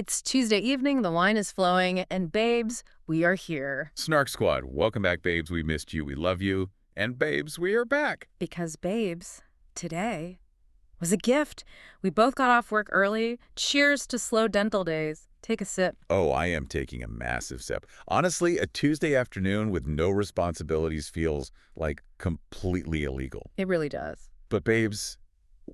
It's Tuesday evening, the wine is flowing, and babes, we are here. Snark Squad, welcome back, babes. We missed you. We love you. And babes, we are back. Because babes, today was a gift. We both got off work early. Cheers to slow dental days. Take a sip. Oh, I am taking a massive sip. Honestly, a Tuesday afternoon with no responsibilities feels like completely illegal. It really does. But babes,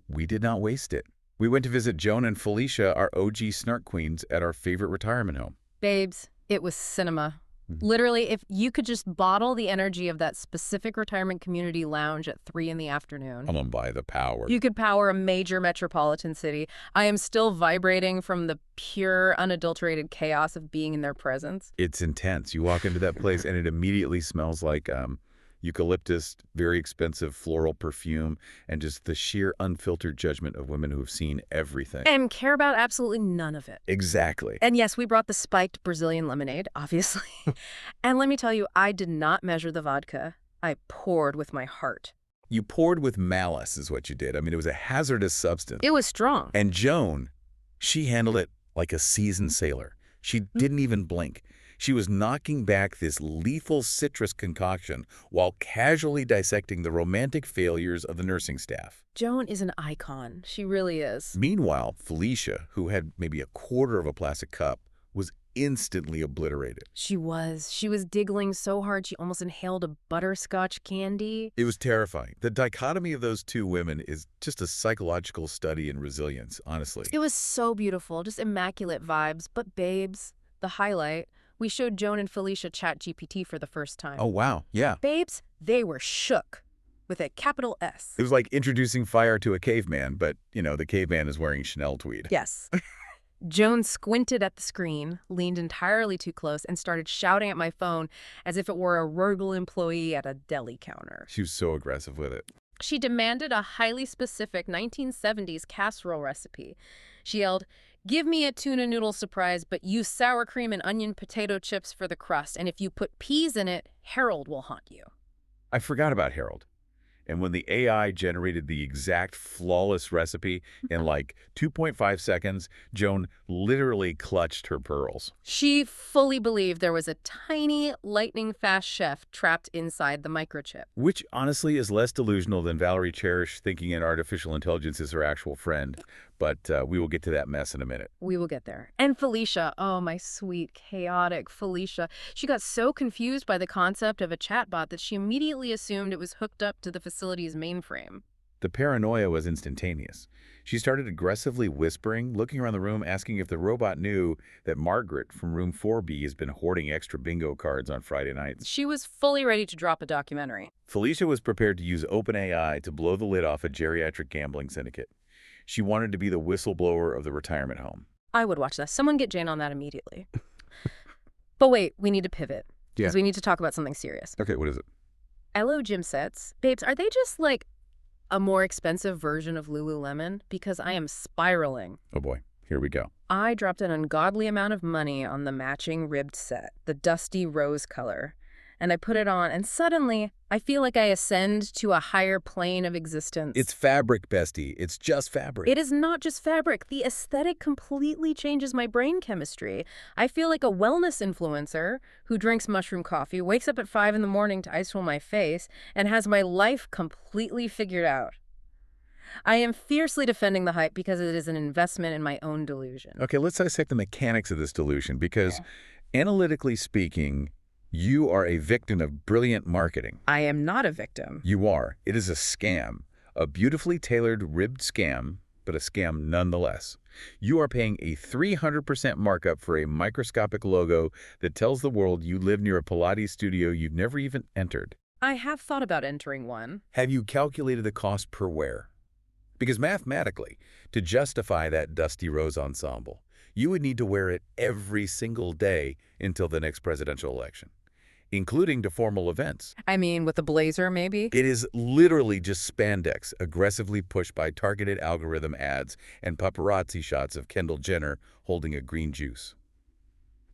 we did not waste it. We went to visit Joan and Felicia, our OG Snark queens, at our favorite retirement home. Babes, it was cinema. Literally, if you could just bottle the energy of that specific retirement community lounge at 3 in the afternoon. Come on by the power. You could power a major metropolitan city. I am still vibrating from the pure, unadulterated chaos of being in their presence. It's intense. You walk into that place and it immediately smells like eucalyptus, very expensive floral perfume, and just the sheer unfiltered judgment of women who have seen everything. And care about absolutely none of it. Exactly. And yes, we brought the spiked Brazilian lemonade, obviously. And let me tell you, I did not measure the vodka. I poured with my heart. You poured with malice is what you did. I mean, it was a hazardous substance. It was strong. And Joan, she handled it like a seasoned sailor. She didn't even blink. She was knocking back this lethal citrus concoction while casually dissecting the romantic failures of the nursing staff. Joan is an icon. She really is. Meanwhile, Felicia, who had maybe a quarter of a plastic cup, was instantly obliterated. She was. She was giggling so hard she almost inhaled a butterscotch candy. It was terrifying. The dichotomy of those two women is just a psychological study in resilience, honestly. It was so beautiful, just immaculate vibes. But babes, the highlight, we showed Joan and Felicia ChatGPT for the first time. Oh, wow. Yeah. Babes, they were shook with a capital S. It was like introducing fire to a caveman, but, you know, the caveman is wearing Chanel tweed. Yes. Joan squinted at the screen, leaned entirely too close, and started shouting at my phone as if it were a rural employee at a deli counter. She was so aggressive with it. She demanded a highly specific 1970s casserole recipe. She yelled, "Give me a tuna noodle surprise, but use sour cream and onion potato chips for the crust. And if you put peas in it, Harold will haunt you." I forgot about Harold. And when the AI generated the exact flawless recipe in like 2.5 seconds, Joan literally clutched her pearls. She fully believed there was a tiny, lightning-fast chef trapped inside the microchip. Which honestly is less delusional than Valerie Cherish thinking an artificial intelligence is her actual friend. But we will get to that mess in a minute. We will get there. And Felicia, oh, my sweet, chaotic Felicia. She got so confused by the concept of a chatbot that she immediately assumed it was hooked up to the facility's mainframe. The paranoia was instantaneous. She started aggressively whispering, looking around the room, asking if the robot knew that Margaret from room 4B has been hoarding extra bingo cards on Friday nights. She was fully ready to drop a documentary. Felicia was prepared to use OpenAI to blow the lid off a geriatric gambling syndicate. She wanted to be the whistleblower of the retirement home. I would watch that. Someone get Jane on that immediately. But wait, we need to pivot. Because we need to talk about something serious. Okay, what is it? LO gym sets. Babes, are they just like a more expensive version of Lululemon? Because I am spiraling. Oh boy, here we go. I dropped an ungodly amount of money on the matching ribbed set, the dusty rose color. And I put it on, and suddenly, I feel like I ascend to a higher plane of existence. It's fabric, bestie. It's just fabric. It is not just fabric. The aesthetic completely changes my brain chemistry. I feel like a wellness influencer who drinks mushroom coffee, wakes up at 5 in the morning to ice roll my face, and has my life completely figured out. I am fiercely defending the hype because it is an investment in my own delusion. Okay, let's dissect the mechanics of this delusion because, analytically speaking, you are a victim of brilliant marketing. I am not a victim. You are. It is a scam. A beautifully tailored ribbed scam, but a scam nonetheless. You are paying a 300% markup for a microscopic logo that tells the world you live near a Pilates studio you've never even entered. I have thought about entering one. Have you calculated the cost per wear? Because mathematically, to justify that dusty rose ensemble, you would need to wear it every single day until the next presidential election, including to formal events. I mean, with a blazer, maybe? It is literally just spandex aggressively pushed by targeted algorithm ads and paparazzi shots of Kendall Jenner holding a green juice.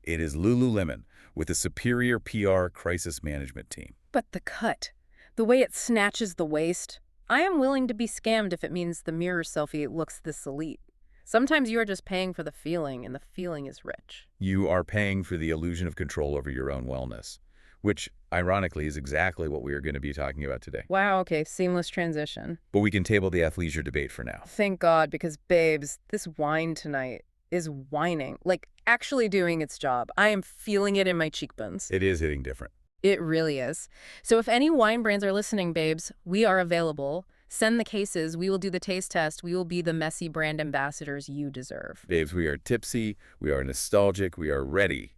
It is Lululemon with a superior PR crisis management team. But the cut, the way it snatches the waist, I am willing to be scammed if it means the mirror selfie looks this elite. Sometimes you are just paying for the feeling, and the feeling is rich. You are paying for the illusion of control over your own wellness, which, ironically, is exactly what we are going to be talking about today. Wow, okay, seamless transition. But we can table the athleisure debate for now. Thank God, because babes, this wine tonight is whining, like actually doing its job. I am feeling it in my cheekbones. It is hitting different. It really is. So if any wine brands are listening, babes, we are available. Send the cases. We will do the taste test. We will be the messy brand ambassadors you deserve. Babes, we are tipsy, we are nostalgic, we are ready.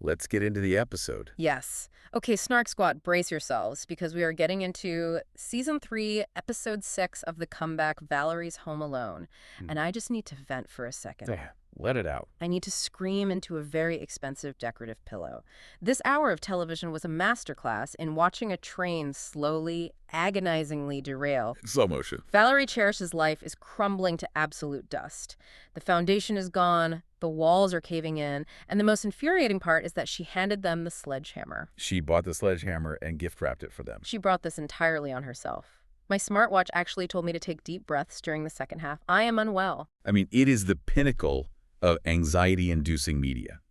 Let's get into the episode. Yes. Okay, Snark Squad, brace yourselves, because we are getting into Season 3, Episode 6 of the comeback, Valerie's Home Alone. And I just need to vent for a second. Yeah, let it out. I need to scream into a very expensive decorative pillow. This hour of television was a masterclass in watching a train slowly, agonizingly derail. Slow motion. Valerie Cherish's life is crumbling to absolute dust. The foundation is gone, the walls are caving in, and the most infuriating part is that she handed them the sledgehammer. She bought the sledgehammer and gift-wrapped it for them. She brought this entirely on herself. My smartwatch actually told me to take deep breaths during the second half. I am unwell. I mean, it is the pinnacle of anxiety-inducing media.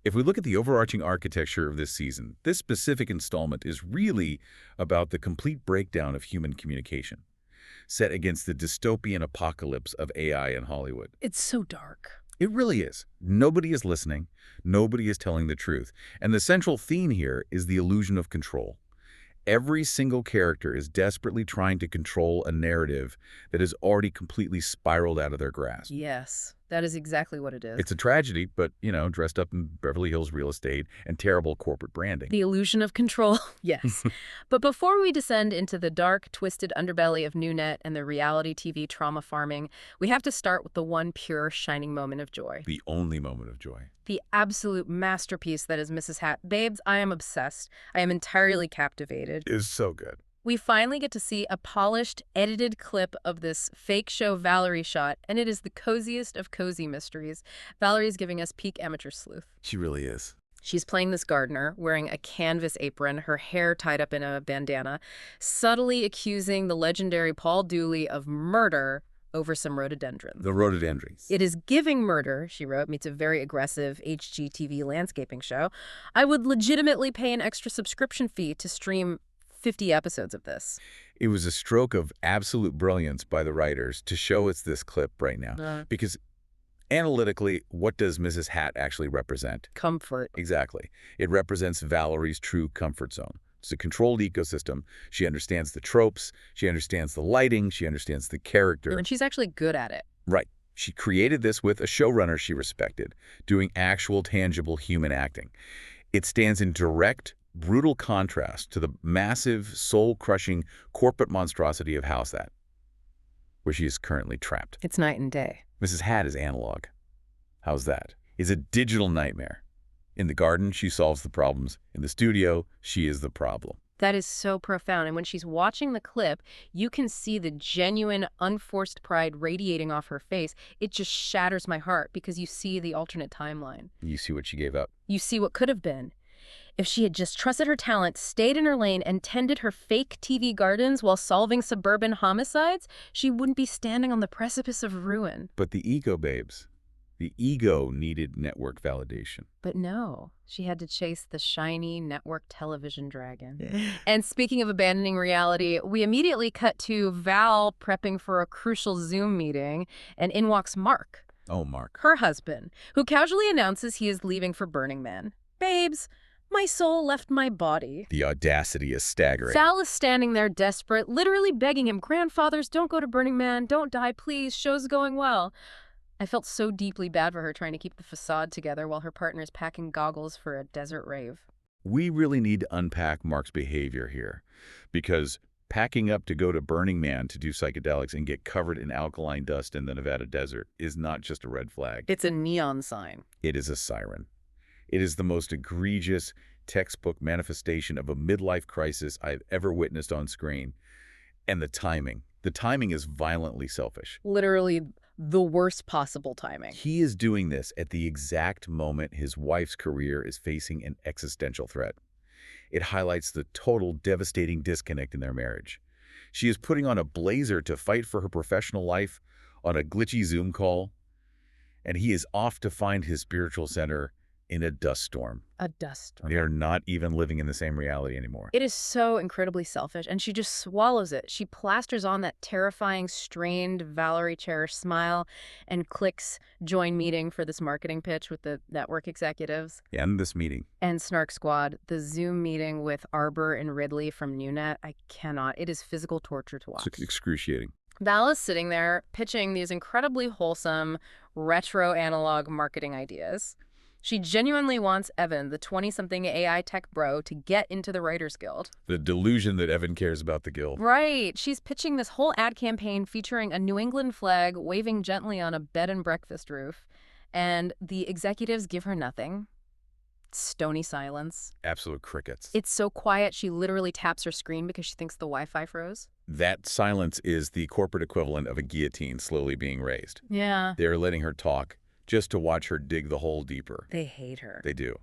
If we look at the overarching architecture of this season, this specific installment is really about the complete breakdown of human communication, set against the dystopian apocalypse of AI in Hollywood. It's so dark. It really is. Nobody is listening. Nobody is telling the truth. And the central theme here is the illusion of control. Every single character is desperately trying to control a narrative that has already completely spiraled out of their grasp. Yes, that is exactly what it is. It's a tragedy, but, dressed up in Beverly Hills real estate and terrible corporate branding. The illusion of control, yes. But before we descend into the dark, twisted underbelly of NewNet and the reality TV trauma farming, we have to start with the one pure, shining moment of joy. The only moment of joy. The absolute masterpiece that is Mrs. Hat. Babes, I am obsessed. I am entirely captivated. It is so good. We finally get to see a polished, edited clip of this fake show Valerie shot, and it is the coziest of cozy mysteries. Valerie is giving us peak amateur sleuth. She really is. She's playing this gardener, wearing a canvas apron, her hair tied up in a bandana, subtly accusing the legendary Paul Dooley of murder over some rhododendrons. The rhododendrons. It is giving murder, she wrote, meets a very aggressive HGTV landscaping show. I would legitimately pay an extra subscription fee to stream 50 episodes of this. It was a stroke of absolute brilliance by the writers to show us this clip right now. Because analytically, what does Mrs. Hat actually represent? Comfort. Exactly. It represents Valerie's true comfort zone. It's a controlled ecosystem. She understands the tropes. She understands the lighting. She understands the character. And she's actually good at it. Right. She created this with a showrunner she respected, doing actual, tangible human acting. It stands in direct, brutal contrast to the massive, soul-crushing corporate monstrosity of House That, where she is currently trapped. It's night and day. Mrs. Hat is analog. How's that? Is a digital nightmare. In the garden, she solves the problems. In the studio, she is the problem. That is so profound. And when she's watching the clip, you can see the genuine, unforced pride radiating off her face. It just shatters my heart because you see the alternate timeline. You see what she gave up. You see what could have been. If she had just trusted her talent, stayed in her lane, and tended her fake TV gardens while solving suburban homicides, she wouldn't be standing on the precipice of ruin. But the ego, babes. The ego needed network validation. But no, she had to chase the shiny network television dragon. And speaking of abandoning reality, we immediately cut to Val prepping for a crucial Zoom meeting, and in walks Mark. Oh, Mark. Her husband, who casually announces he is leaving for Burning Man. Babes, my soul left my body. The audacity is staggering. Val is standing there desperate, literally begging him, grandfathers, don't go to Burning Man, don't die, please, show's going well. I felt so deeply bad for her trying to keep the facade together while her partner is packing goggles for a desert rave. We really need to unpack Mark's behavior here, because packing up to go to Burning Man to do psychedelics and get covered in alkaline dust in the Nevada desert is not just a red flag. It's a neon sign. It is a siren. It is the most egregious textbook manifestation of a midlife crisis I've ever witnessed on screen. And the timing is violently selfish. Literally the worst possible timing. He is doing this at the exact moment his wife's career is facing an existential threat. It highlights the total devastating disconnect in their marriage. She is putting on a blazer to fight for her professional life, on a glitchy Zoom call, and he is off to find his spiritual center in a dust storm. A dust storm. They are not even living in the same reality anymore. It is so incredibly selfish, and she just swallows it. She plasters on that terrifying, strained Valerie Cherish smile and clicks join meeting for this marketing pitch with the network executives. And this meeting. And Snark Squad, the Zoom meeting with Arbor and Ridley from NewNet, I cannot. It is physical torture to watch. It's excruciating. Val is sitting there pitching these incredibly wholesome, retro analog marketing ideas. She genuinely wants Evan, the 20-something AI tech bro, to get into the Writers Guild. The delusion that Evan cares about the guild. Right. She's pitching this whole ad campaign featuring a New England flag waving gently on a bed and breakfast roof. And the executives give her nothing. Stony silence. Absolute crickets. It's so quiet, she literally taps her screen because she thinks the Wi-Fi froze. That silence is the corporate equivalent of a guillotine slowly being raised. Yeah. They're letting her talk just to watch her dig the hole deeper. They hate her. They do.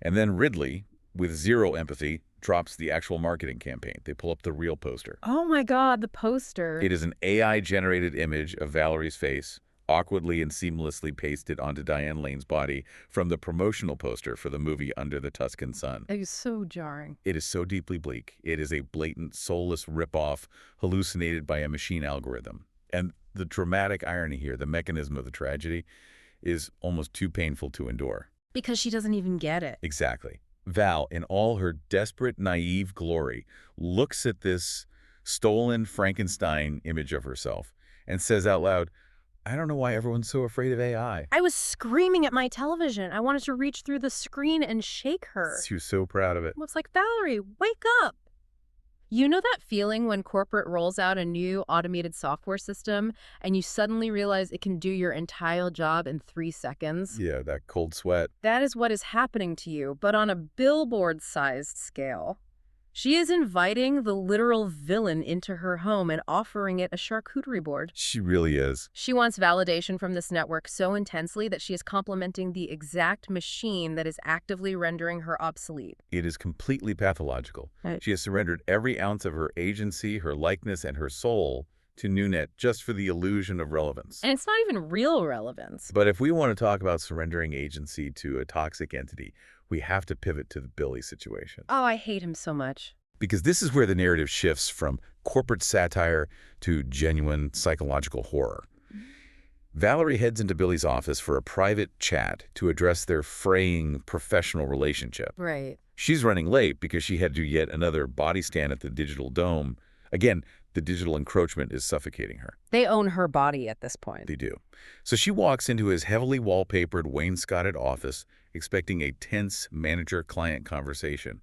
And then Ridley, with zero empathy, drops the actual marketing campaign. They pull up the real poster. Oh my God, the poster. It is an AI-generated image of Valerie's face, awkwardly and seamlessly pasted onto Diane Lane's body from the promotional poster for the movie Under the Tuscan Sun. It was so jarring. It is so deeply bleak. It is a blatant, soulless ripoff hallucinated by a machine algorithm. And the dramatic irony here, the mechanism of the tragedy, is almost too painful to endure. Because she doesn't even get it. Exactly. Val, in all her desperate, naive glory, looks at this stolen Frankenstein image of herself and says out loud, I don't know why everyone's so afraid of AI. I was screaming at my television. I wanted to reach through the screen and shake her. She was so proud of it. I was like, Valerie, wake up. You know that feeling when corporate rolls out a new automated software system and you suddenly realize it can do your entire job in 3 seconds? Yeah, that cold sweat. That is what is happening to you, but on a billboard-sized scale. She is inviting the literal villain into her home and offering it a charcuterie board. She really is. She wants validation from this network so intensely that she is complimenting the exact machine that is actively rendering her obsolete. It is completely pathological. Right. She has surrendered every ounce of her agency, her likeness, and her soul to NewNet just for the illusion of relevance. And it's not even real relevance. But if we want to talk about surrendering agency to a toxic entity, we have to pivot to the Billy situation. Oh, I hate him so much. Because this is where the narrative shifts from corporate satire to genuine psychological horror. Valerie heads into Billy's office for a private chat to address their fraying professional relationship. Right. She's running late because she had to do yet another body scan at the Digital Dome. Again, the digital encroachment is suffocating her. They own her body at this point. They do. So she walks into his heavily wallpapered, wainscoted office, expecting a tense manager-client conversation.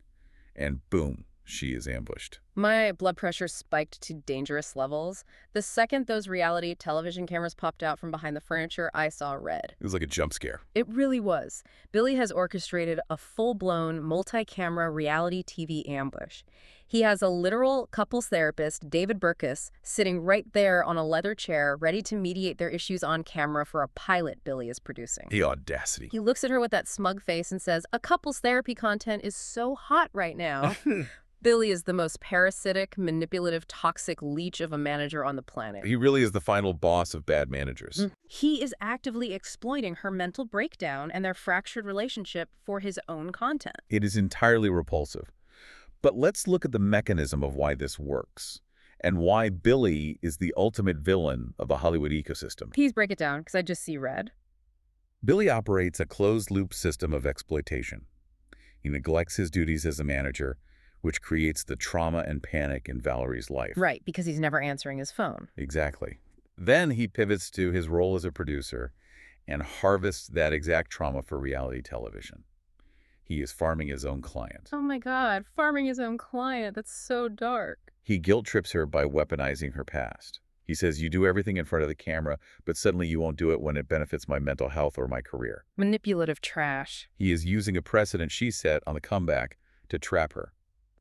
And boom, she is ambushed. My blood pressure spiked to dangerous levels. The second those reality television cameras popped out from behind the furniture, I saw red. It was like a jump scare. It really was. Billy has orchestrated a full-blown, multi-camera reality TV ambush. He has a literal couples therapist, David Burkus, sitting right there on a leather chair, ready to mediate their issues on camera for a pilot Billy is producing. The audacity. He looks at her with that smug face and says, "A couples therapy content is so hot right now." Billy is the most parasitic, manipulative, toxic leech of a manager on the planet. He really is the final boss of bad managers. He is actively exploiting her mental breakdown and their fractured relationship for his own content. It is entirely repulsive. But let's look at the mechanism of why this works and why Billy is the ultimate villain of the Hollywood ecosystem. Please break it down, because I just see red. Billy operates a closed-loop system of exploitation. He neglects his duties as a manager, which creates the trauma and panic in Valerie's life. Right, because he's never answering his phone. Exactly. Then he pivots to his role as a producer and harvests that exact trauma for reality television. He is farming his own client. Oh my God, farming his own client. That's so dark. He guilt-trips her by weaponizing her past. He says, you do everything in front of the camera, but suddenly you won't do it when it benefits my mental health or my career. Manipulative trash. He is using a precedent she set on the comeback to trap her.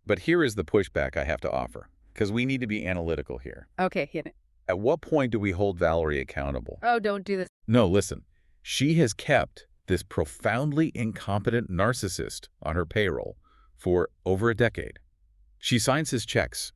But here is the pushback I have to offer, because we need to be analytical here. Okay, hit it. At what point do we hold Valerie accountable? Oh, don't do this. No, listen. She has kept this profoundly incompetent narcissist on her payroll for over a decade. She signs his checks.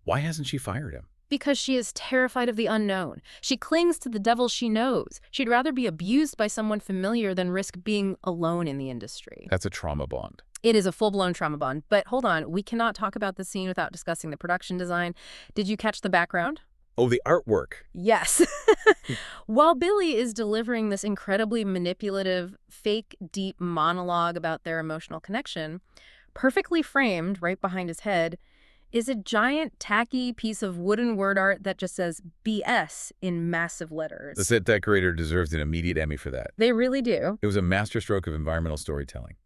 Why hasn't she fired him? Because she is terrified of the unknown. She clings to the devil she knows. She'd rather be abused by someone familiar than risk being alone in the industry. That's a trauma bond. It is a full-blown trauma bond. But hold on, we cannot talk about the scene without discussing the production design. Did you catch the background? Oh, the artwork. Yes. While Billy is delivering this incredibly manipulative, fake, deep monologue about their emotional connection, perfectly framed right behind his head is a giant, tacky piece of wooden word art that just says BS in massive letters. The set decorator deserves an immediate Emmy for that. They really do. It was a masterstroke of environmental storytelling.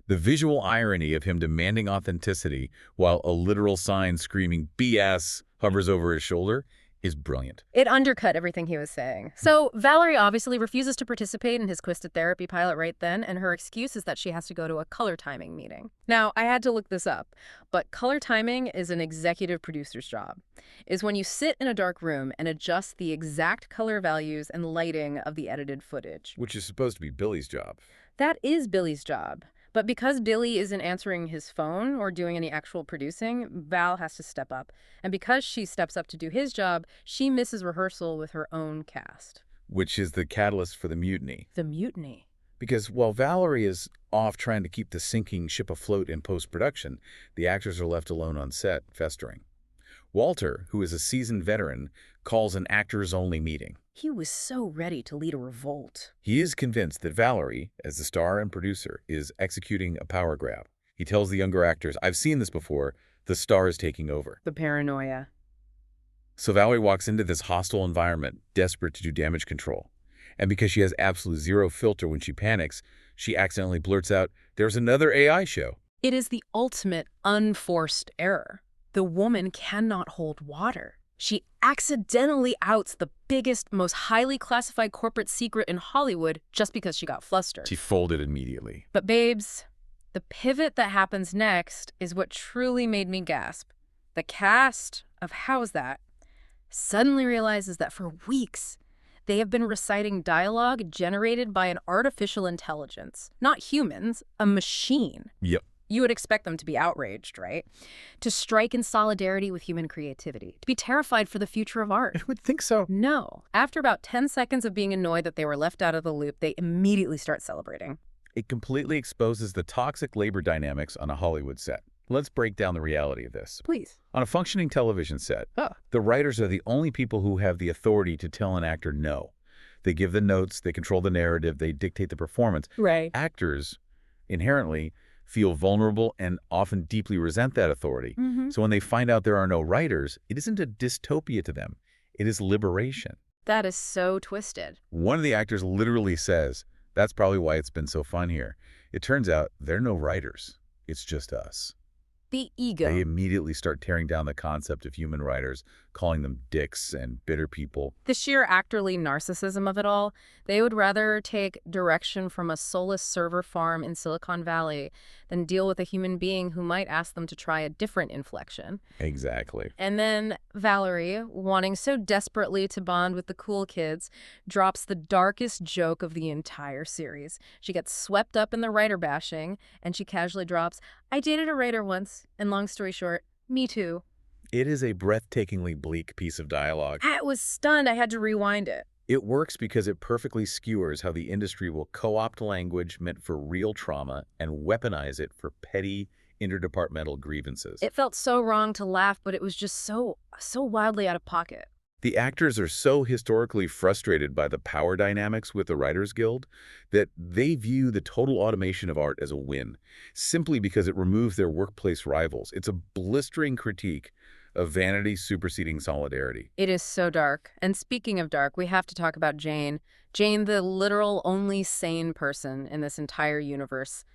The visual irony of him demanding authenticity while a literal sign screaming BS hovers over his shoulder is brilliant. It undercut everything he was saying. So Valerie obviously refuses to participate in his Twisted Therapy pilot right then, and her excuse is that she has to go to a color timing meeting. Now, I had to look this up, but color timing is an executive producer's job. Is when you sit in a dark room and adjust the exact color values and lighting of the edited footage. Which is supposed to be Billy's job. That is Billy's job. But because Billy isn't answering his phone or doing any actual producing, Val has to step up. And because she steps up to do his job, she misses rehearsal with her own cast. Which is the catalyst for the mutiny. The mutiny. Because while Valerie is off trying to keep the sinking ship afloat in post-production, the actors are left alone on set, festering. Walter, who is a seasoned veteran, calls an actors-only meeting. He was so ready to lead a revolt. He is convinced that Valerie, as the star and producer, is executing a power grab. He tells the younger actors, I've seen this before, the star is taking over. The paranoia. So Valerie walks into this hostile environment, desperate to do damage control. And because she has absolute zero filter when she panics, she accidentally blurts out, there's another AI show. It is the ultimate unforced error. The woman cannot hold water. She accidentally outs the biggest, most highly classified corporate secret in Hollywood just because she got flustered. She folded immediately. But babes, the pivot that happens next is what truly made me gasp. The cast of How's That suddenly realizes that for weeks, they have been reciting dialogue generated by an artificial intelligence. Not humans, a machine. Yep. You would expect them to be outraged, right? To strike in solidarity with human creativity. To be terrified for the future of art. I would think so. No. After about 10 seconds of being annoyed that they were left out of the loop, they immediately start celebrating. It completely exposes the toxic labor dynamics on a Hollywood set. Let's break down the reality of this. Please. On a functioning television set, the writers are the only people who have the authority to tell an actor no. They give the notes, they control the narrative, they dictate the performance. Right. Actors, inherently, feel vulnerable and often deeply resent that authority. So when they find out there are no writers, it isn't a dystopia to them. It is liberation. That is so twisted. One of the actors literally says, that's probably why it's been so fun here. It turns out there are no writers. It's just us. The ego. They immediately start tearing down the concept of human writers, calling them dicks and bitter people. The sheer actorly narcissism of it all. They would rather take direction from a soulless server farm in Silicon Valley than deal with a human being who might ask them to try a different inflection. Exactly. And then Valerie, wanting so desperately to bond with the cool kids, drops the darkest joke of the entire series. She gets swept up in the writer bashing, and she casually drops, I dated a writer once, and long story short, me too. It is a breathtakingly bleak piece of dialogue. I was stunned. I had to rewind it. It works because it perfectly skewers how the industry will co-opt language meant for real trauma and weaponize it for petty interdepartmental grievances. It felt so wrong to laugh, but it was just so wildly out of pocket. The actors are so historically frustrated by the power dynamics with the Writers Guild that they view the total automation of art as a win, simply because it removes their workplace rivals. It's a blistering critique of vanity superseding solidarity. It is so dark. And speaking of dark, we have to talk about Jane. Jane, the literal only sane person in this entire universe.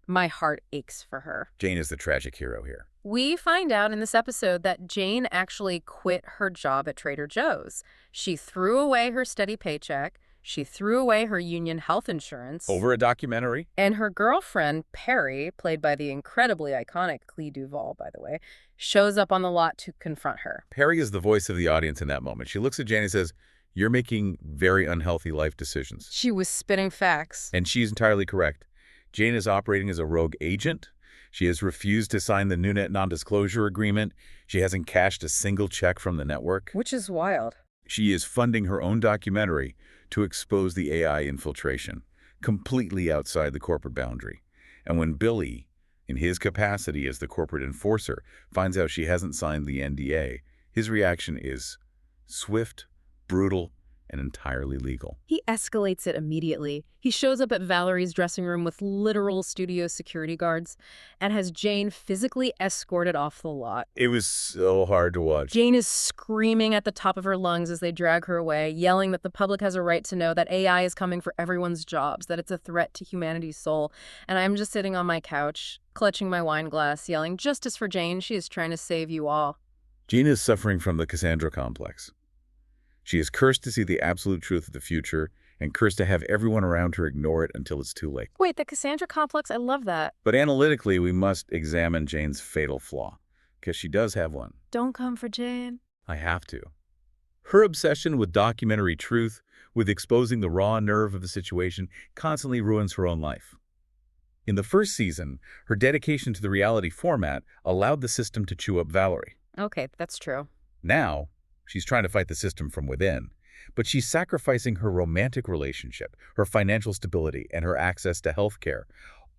My heart aches for her. Jane is the tragic hero here. We find out in this episode that Jane actually quit her job at Trader Joe's. She threw away her steady paycheck. She threw away her union health insurance. Over a documentary? And her girlfriend, Perry, played by the incredibly iconic Clea Duvall, by the way, shows up on the lot to confront her. Perry is the voice of the audience in that moment. She looks at Jane and says, you're making very unhealthy life decisions. She was spitting facts. And she's entirely correct. Jane is operating as a rogue agent. She has refused to sign the NewNet non-disclosure agreement. She hasn't cashed a single check from the network. Which is wild. She is funding her own documentary to expose the AI infiltration, completely outside the corporate boundary. And when Billy, in his capacity as the corporate enforcer, finds out she hasn't signed the NDA, his reaction is swift, brutal, and entirely legal. He escalates it immediately. He shows up at Valerie's dressing room with literal studio security guards and has Jane physically escorted off the lot. It was so hard to watch. Jane is screaming at the top of her lungs as they drag her away, yelling that the public has a right to know that AI is coming for everyone's jobs, that it's a threat to humanity's soul. And I'm just sitting on my couch, clutching my wine glass, yelling, "Justice for Jane, she is trying to save you all." Jane is suffering from the Cassandra complex. She is cursed to see the absolute truth of the future and cursed to have everyone around her ignore it until it's too late. Wait, the Cassandra complex? I love that. But analytically, we must examine Jane's fatal flaw, because she does have one. Don't come for Jane. I have to. Her obsession with documentary truth, with exposing the raw nerve of the situation, constantly ruins her own life. In the first season, her dedication to the reality format allowed the system to chew up Valerie. Okay, that's true. Now, she's trying to fight the system from within, but she's sacrificing her romantic relationship, her financial stability, and her access to health care,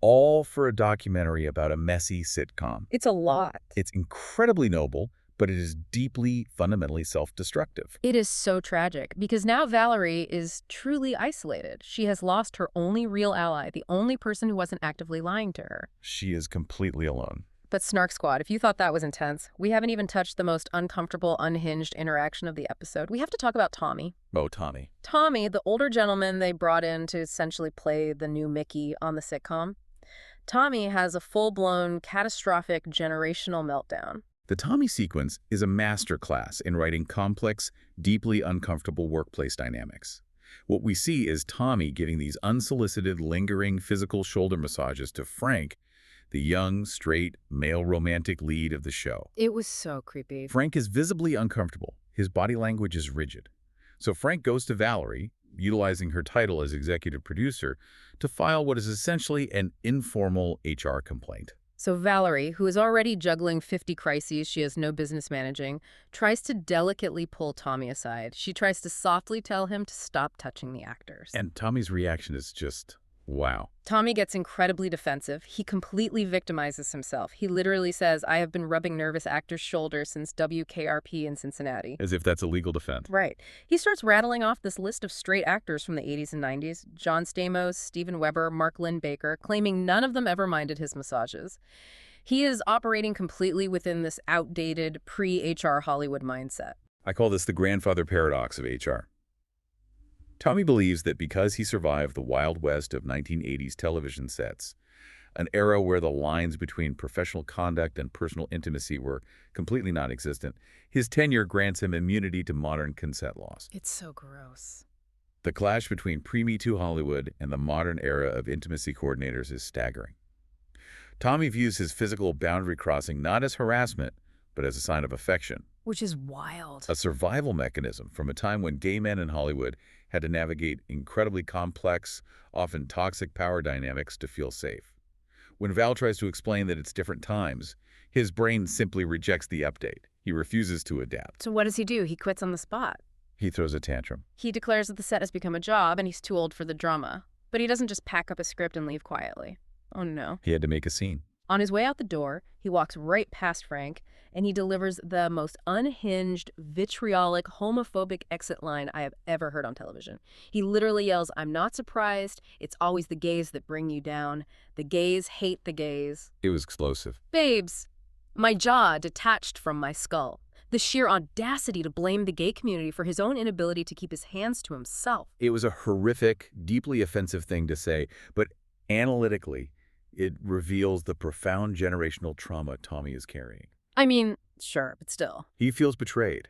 all for a documentary about a messy sitcom. It's a lot. It's incredibly noble, but it is deeply, fundamentally self-destructive. It is so tragic because now Valerie is truly isolated. She has lost her only real ally, the only person who wasn't actively lying to her. She is completely alone. But Snark Squad, if you thought that was intense, we haven't even touched the most uncomfortable, unhinged interaction of the episode. We have to talk about Tommy. Oh, Tommy. Tommy, the older gentleman they brought in to essentially play the new Mickey on the sitcom. Tommy has a full-blown, catastrophic, generational meltdown. The Tommy sequence is a masterclass in writing complex, deeply uncomfortable workplace dynamics. What we see is Tommy giving these unsolicited, lingering physical shoulder massages to Frank, the young, straight, male romantic lead of the show. It was so creepy. Frank is visibly uncomfortable. His body language is rigid. So Frank goes to Valerie, utilizing her title as executive producer, to file what is essentially an informal HR complaint. So Valerie, who is already juggling 50 crises she has no business managing, tries to delicately pull Tommy aside. She tries to softly tell him to stop touching the actors. And Tommy's reaction is just, wow. Tommy gets incredibly defensive. He completely victimizes himself. He literally says, "I have been rubbing nervous actors' shoulders since WKRP in Cincinnati." As if that's a legal defense. Right. He starts rattling off this list of straight actors from the 80s and 90s, John Stamos, Steven Weber, Mark Lynn Baker, claiming none of them ever minded his massages. He is operating completely within this outdated, pre-HR Hollywood mindset. I call this the grandfather paradox of HR. Tommy believes that because he survived the Wild West of 1980s television sets, an era where the lines between professional conduct and personal intimacy were completely non-existent, his tenure grants him immunity to modern consent laws. It's so gross. The clash between pre-Me Too Hollywood and the modern era of intimacy coordinators is staggering. Tommy views his physical boundary crossing not as harassment, but as a sign of affection. Which is wild. A survival mechanism from a time when gay men in Hollywood had to navigate incredibly complex, often toxic power dynamics to feel safe. When Val tries to explain that it's different times, his brain simply rejects the update. He refuses to adapt. So what does he do? He quits on the spot. He throws a tantrum. He declares that the set has become a job and he's too old for the drama. But he doesn't just pack up a script and leave quietly. Oh no. He had to make a scene. On his way out the door, he walks right past Frank, and he delivers the most unhinged, vitriolic, homophobic exit line I have ever heard on television. He literally yells, "I'm not surprised. It's always the gays that bring you down. The gays hate the gays." It was explosive. Babes, my jaw detached from my skull. The sheer audacity to blame the gay community for his own inability to keep his hands to himself. It was a horrific, deeply offensive thing to say, but analytically, it reveals the profound generational trauma Tommy is carrying. I mean, sure, but still. He feels betrayed.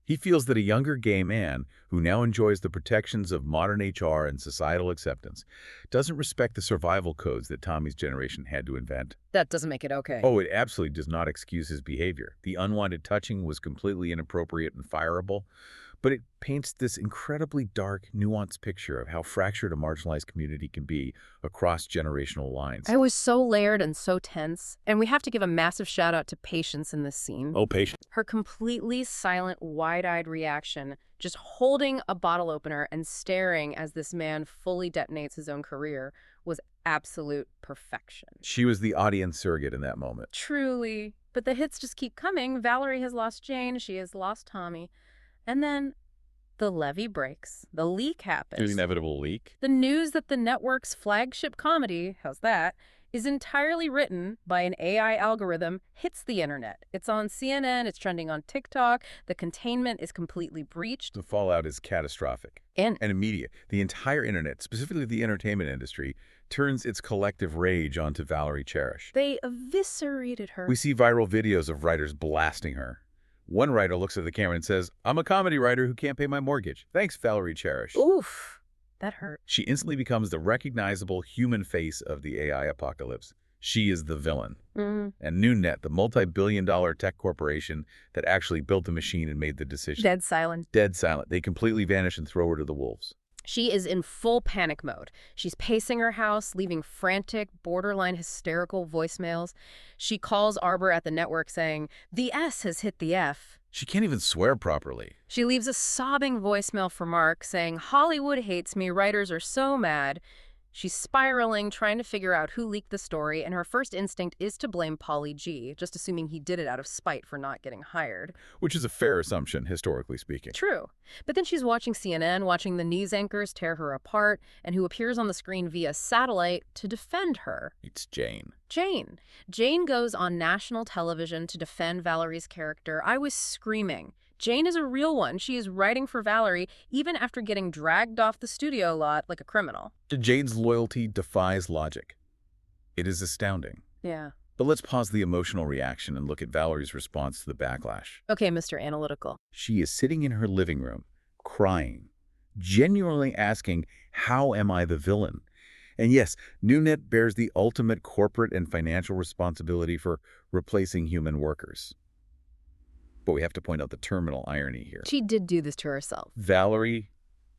He feels that a younger gay man, who now enjoys the protections of modern HR and societal acceptance, doesn't respect the survival codes that Tommy's generation had to invent. That doesn't make it okay. Oh, it absolutely does not excuse his behavior. The unwanted touching was completely inappropriate and fireable, But it paints this incredibly dark, nuanced picture of how fractured a marginalized community can be across generational lines. It was so layered and so tense, and we have to give a massive shout out to Patience in this scene. Oh, patient. Her completely silent, wide-eyed reaction, just holding a bottle opener and staring as this man fully detonates his own career, was absolute perfection. She was the audience surrogate in that moment. Truly. But the hits just keep coming. Valerie has lost Jane, she has lost Tommy. And then the levee breaks. The leak happens. The inevitable leak. The news that the network's flagship comedy, how's that, is entirely written by an AI algorithm hits the internet. It's on CNN, it's trending on TikTok, the containment is completely breached. The fallout is catastrophic And and immediate. The entire internet, specifically the entertainment industry, turns its collective rage onto Valerie Cherish. they eviscerated her. We see viral videos of writers blasting her. One writer looks at the camera and says, "I'm a comedy writer who can't pay my mortgage. Thanks, Valerie Cherish." Oof, that hurt. She instantly becomes the recognizable human face of the AI apocalypse. She is the villain. Mm. And NewNet, the multi-billion-dollar tech corporation that actually built the machine and made the decision. Dead silent. Dead silent. They completely vanish and throw her to the wolves. She is in full panic mode. She's pacing her house, leaving frantic, borderline hysterical voicemails. She calls Arbor at the network saying, "The S has hit the F." She can't even swear properly. She leaves a sobbing voicemail for Mark saying, "Hollywood hates me, writers are so mad." She's spiraling, trying to figure out who leaked the story, and her first instinct is to blame Pauly G, just assuming he did it out of spite for not getting hired. Which is a fair assumption, historically speaking. True. But then she's watching CNN, watching the news anchors tear her apart, and who appears on the screen via satellite to defend her. It's Jane. Jane. Jane goes on national television to defend Valerie's character. I was screaming. Jane is a real one. She is writing for Valerie even after getting dragged off the studio lot like a criminal. Jane's loyalty defies logic. It is astounding. Yeah. But let's pause the emotional reaction and look at Valerie's response to the backlash. Okay, Mr. Analytical. She is sitting in her living room, crying, genuinely asking, "How am I the villain?" And yes, NewNet bears the ultimate corporate and financial responsibility for replacing human workers. But we have to point out the terminal irony here. She did do this to herself. Valerie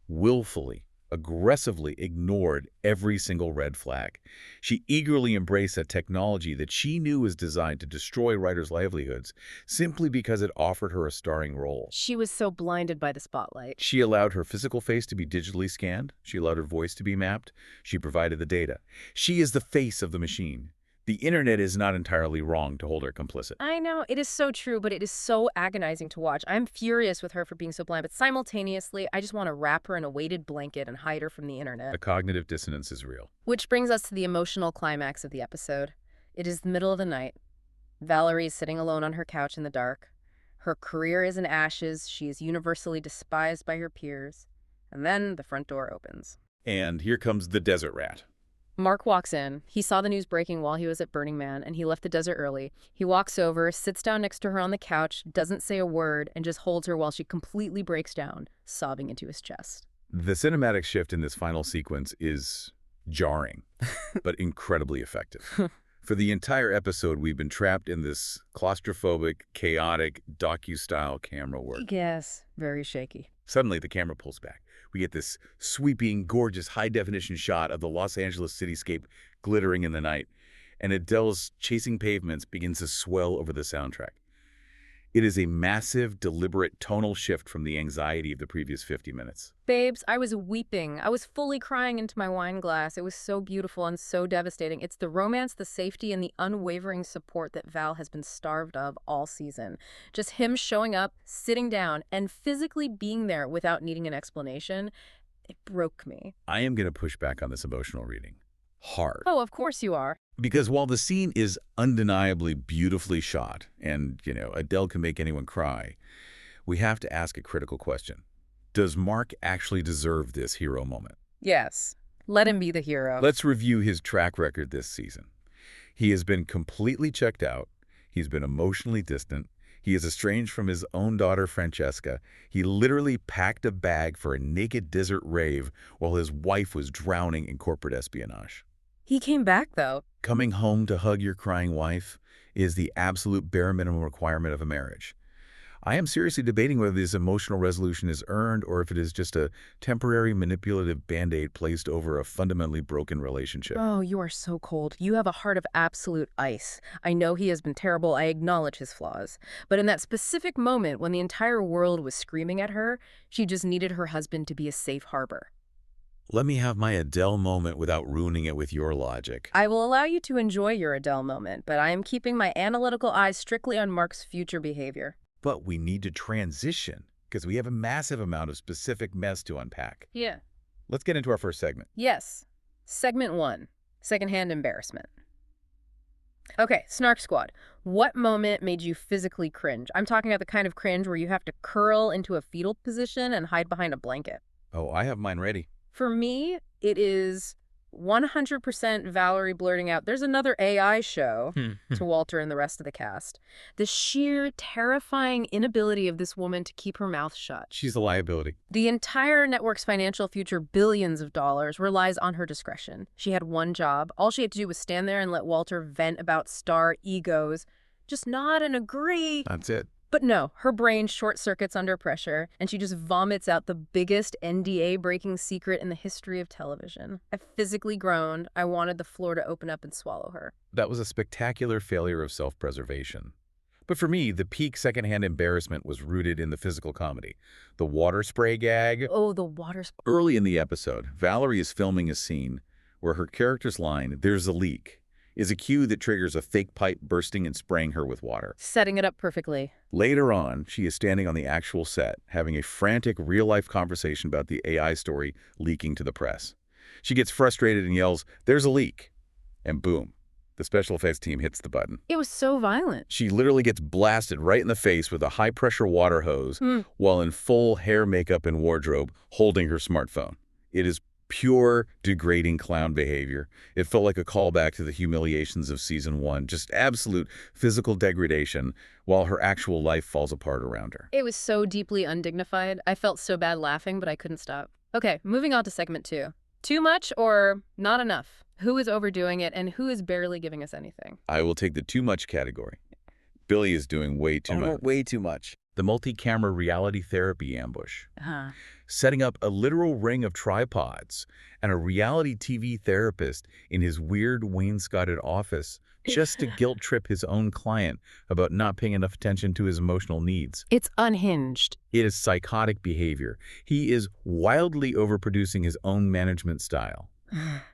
willfully, aggressively ignored every single red flag. She eagerly embraced a technology that she knew was designed to destroy writers' livelihoods simply because it offered her a starring role. She was so blinded by the spotlight. She allowed her physical face to be digitally scanned. She allowed her voice to be mapped. She provided the data. She is the face of the machine. The internet is not entirely wrong to hold her complicit. I know, it is so true, but it is so agonizing to watch. I'm furious with her for being so blind, but simultaneously, I just want to wrap her in a weighted blanket and hide her from the internet. The cognitive dissonance is real. Which brings us to the emotional climax of the episode. It is the middle of the night. Valerie is sitting alone on her couch in the dark. Her career is in ashes. She is universally despised by her peers. And then the front door opens. And here comes the desert rat. Mark walks in. He saw the news breaking while he was at Burning Man, and he left the desert early. He walks over, sits down next to her on the couch, doesn't say a word, and just holds her while she completely breaks down, sobbing into his chest. The cinematic shift in this final sequence is jarring, but incredibly effective. For the entire episode, we've been trapped in this claustrophobic, chaotic, docu-style camera work. Yes, very shaky. Suddenly, the camera pulls back. We get this sweeping, gorgeous, high-definition shot of the Los Angeles cityscape glittering in the night, and Adele's Chasing Pavements begins to swell over the soundtrack. It is a massive, deliberate tonal shift from the anxiety of the previous 50 minutes. Babes, I was weeping. I was fully crying into my wine glass. It was so beautiful and so devastating. It's the romance, the safety, and the unwavering support that Val has been starved of all season. Just him showing up, sitting down, and physically being there without needing an explanation. It broke me. I am going to push back on this emotional reading. Hard. Oh, of course you are. Because while the scene is undeniably beautifully shot, and, Adele can make anyone cry, we have to ask a critical question. Does Mark actually deserve this hero moment? Yes. Let him be the hero. Let's review his track record this season. He has been completely checked out. He's been emotionally distant. He is estranged from his own daughter, Francesca. He literally packed a bag for a naked desert rave while his wife was drowning in corporate espionage. He came back, though. Coming home to hug your crying wife is the absolute bare minimum requirement of a marriage. I am seriously debating whether this emotional resolution is earned or if it is just a temporary manipulative band-aid placed over a fundamentally broken relationship. Oh, you are so cold. You have a heart of absolute ice. I know he has been terrible. I acknowledge his flaws. But in that specific moment when the entire world was screaming at her, she just needed her husband to be a safe harbor. Let me have my Adele moment without ruining it with your logic. I will allow you to enjoy your Adele moment, but I am keeping my analytical eyes strictly on Mark's future behavior. But we need to transition because we have a massive amount of specific mess to unpack. Yeah. Let's get into our first segment. Yes. Segment 1. Secondhand embarrassment. Okay, Snark Squad. What moment made you physically cringe? I'm talking about the kind of cringe where you have to curl into a fetal position and hide behind a blanket. Oh, I have mine ready. For me, it is 100% Valerie blurting out, "There's another AI show," to Walter and the rest of the cast. The sheer, terrifying inability of this woman to keep her mouth shut. She's a liability. The entire network's financial future, billions of dollars, relies on her discretion. She had one job. All she had to do was stand there and let Walter vent about star egos. Just nod and agree. That's it. But no, her brain short-circuits under pressure, and she just vomits out the biggest NDA-breaking secret in the history of television. I physically groaned. I wanted the floor to open up and swallow her. That was a spectacular failure of self-preservation. But for me, the peak secondhand embarrassment was rooted in the physical comedy. The water spray gag. Oh, the water spray. Early in the episode, Valerie is filming a scene where her character's line, "There's a leak," is a cue that triggers a fake pipe bursting and spraying her with water. Setting it up perfectly. Later on, she is standing on the actual set, having a frantic real-life conversation about the AI story leaking to the press. She gets frustrated and yells, "There's a leak!" And boom, the special effects team hits the button. It was so violent. She literally gets blasted right in the face with a high-pressure water hose while in full hair, makeup, and wardrobe, holding her smartphone. It is pure, degrading clown behavior. It felt like a callback to the humiliations of season 1, just absolute physical degradation, while her actual life falls apart around her. It was so deeply undignified. I felt so bad laughing, but I couldn't stop. Okay, moving on to segment 2. Too much or not enough? Who is overdoing it and who is barely giving us anything? I will take the too much category. Billy is doing way too much. Way too much. The multi-camera reality therapy ambush. Setting up a literal ring of tripods and a reality TV therapist in his weird wainscoted office just to guilt-trip his own client about not paying enough attention to his emotional needs. It's unhinged. It is psychotic behavior. He is wildly overproducing his own management style.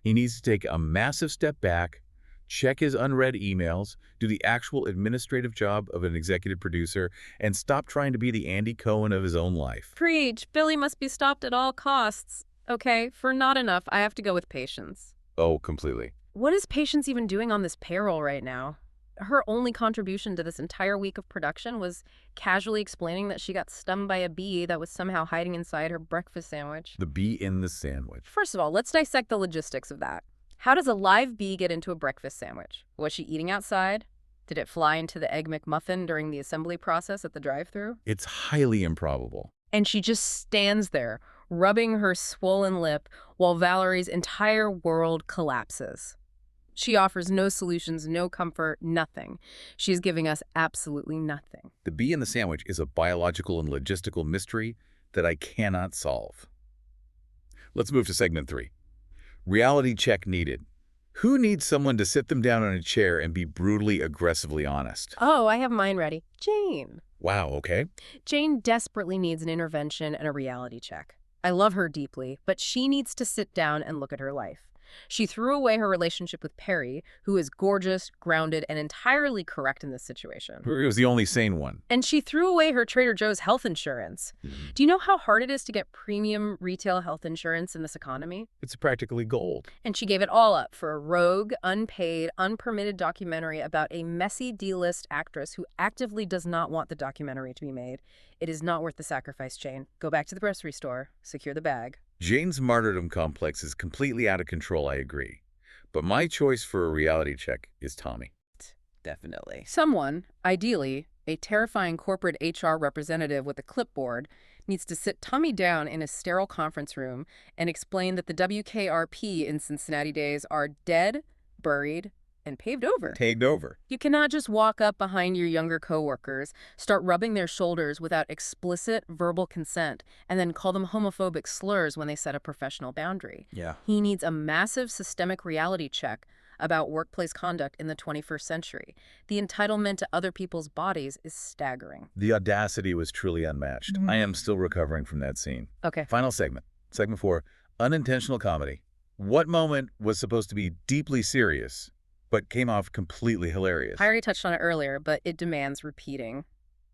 He needs to take a massive step back, check his unread emails, do the actual administrative job of an executive producer, and stop trying to be the Andy Cohen of his own life. Preach. Billy must be stopped at all costs. Okay, for not enough, I have to go with Patience. Oh, completely. What is Patience even doing on this payroll right now? Her only contribution to this entire week of production was casually explaining that she got stung by a bee that was somehow hiding inside her breakfast sandwich. The bee in the sandwich. First of all, let's dissect the logistics of that. How does a live bee get into a breakfast sandwich? Was she eating outside? Did it fly into the Egg McMuffin during the assembly process at the drive-thru? It's highly improbable. And she just stands there, rubbing her swollen lip while Valerie's entire world collapses. She offers no solutions, no comfort, nothing. She's giving us absolutely nothing. The bee in the sandwich is a biological and logistical mystery that I cannot solve. Let's move to segment 3. Reality check needed. Who needs someone to sit them down on a chair and be brutally, aggressively honest? Oh, I have mine ready. Jane. Wow, okay. Jane desperately needs an intervention and a reality check. I love her deeply, but she needs to sit down and look at her life. She threw away her relationship with Perry, who is gorgeous, grounded, and entirely correct in this situation. It was the only sane one. And she threw away her Trader Joe's health insurance. Do you know how hard it is to get premium retail health insurance in this economy? It's practically gold. And she gave it all up for a rogue, unpaid, unpermitted documentary about a messy D-list actress who actively does not want the documentary to be made. It is not worth the sacrifice, Jane. Go back to the grocery store, secure the bag. Jane's martyrdom complex is completely out of control, I agree. But my choice for a reality check is Tommy. Definitely. Someone, ideally, a terrifying corporate HR representative with a clipboard, needs to sit Tommy down in a sterile conference room and explain that the WKRP in Cincinnati days are dead, buried, and paved over. Tagged over. You cannot just walk up behind your younger coworkers, start rubbing their shoulders without explicit verbal consent, and then call them homophobic slurs when they set a professional boundary. Yeah. He needs a massive systemic reality check about workplace conduct in the 21st century. The entitlement to other people's bodies is staggering. The audacity was truly unmatched. I am still recovering from that scene. Okay. Final segment. Segment 4, unintentional comedy. What moment was supposed to be deeply serious, but came off completely hilarious? I already touched on it earlier, but it demands repeating.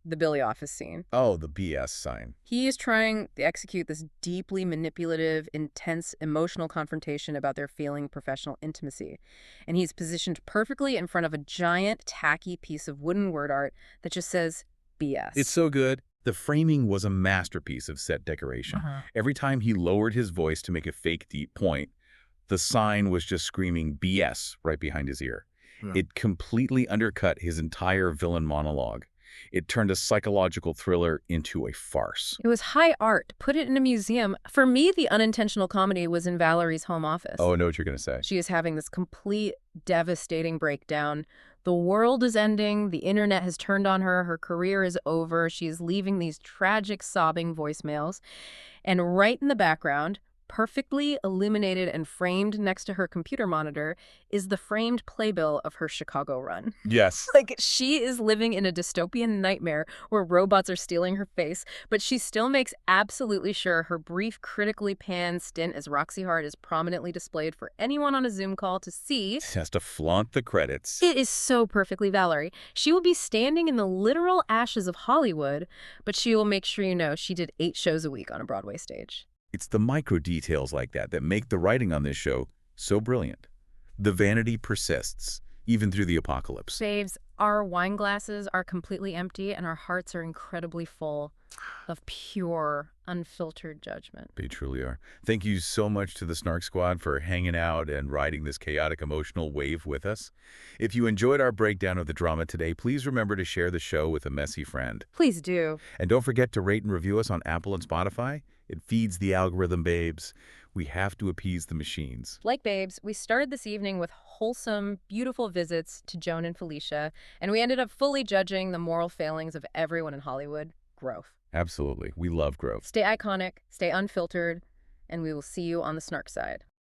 The Billy office scene. Oh, the BS sign. He is trying to execute this deeply manipulative, intense, emotional confrontation about their failing professional intimacy. And he's positioned perfectly in front of a giant, tacky piece of wooden word art that just says BS. It's so good. The framing was a masterpiece of set decoration. Every time he lowered his voice to make a fake deep point, the sign was just screaming BS right behind his ear. Yeah. It completely undercut his entire villain monologue. It turned a psychological thriller into a farce. It was high art. Put it in a museum. For me, the unintentional comedy was in Valerie's home office. Oh, I know what you're going to say. She is having this complete, devastating breakdown. The world is ending. The internet has turned on her. Her career is over. She is leaving these tragic, sobbing voicemails. And right in the background, perfectly illuminated and framed next to her computer monitor, is the framed playbill of her Chicago run. Yes. Like, she is living in a dystopian nightmare where robots are stealing her face, but she still makes absolutely sure her brief, critically panned stint as Roxy Hart is prominently displayed for anyone on a Zoom call to see. She has to flaunt the credits. It is so perfectly Valerie. She will be standing in the literal ashes of Hollywood, but she will make sure you know she did 8 shows a week on a Broadway stage. It's the micro details like that that make the writing on this show so brilliant. The vanity persists, even through the apocalypse. Babes, our wine glasses are completely empty and our hearts are incredibly full of pure, unfiltered judgment. They truly are. Thank you so much to the Snark Squad for hanging out and riding this chaotic emotional wave with us. If you enjoyed our breakdown of the drama today, please remember to share the show with a messy friend. Please do. And don't forget to rate and review us on Apple and Spotify. It feeds the algorithm, babes. We have to appease the machines. Like Babes, we started this evening with wholesome, beautiful visits to Joan and Felicia, and we ended up fully judging the moral failings of everyone in Hollywood. Growth. Absolutely. We love growth. Stay iconic, stay unfiltered, and we will see you on the Snark side.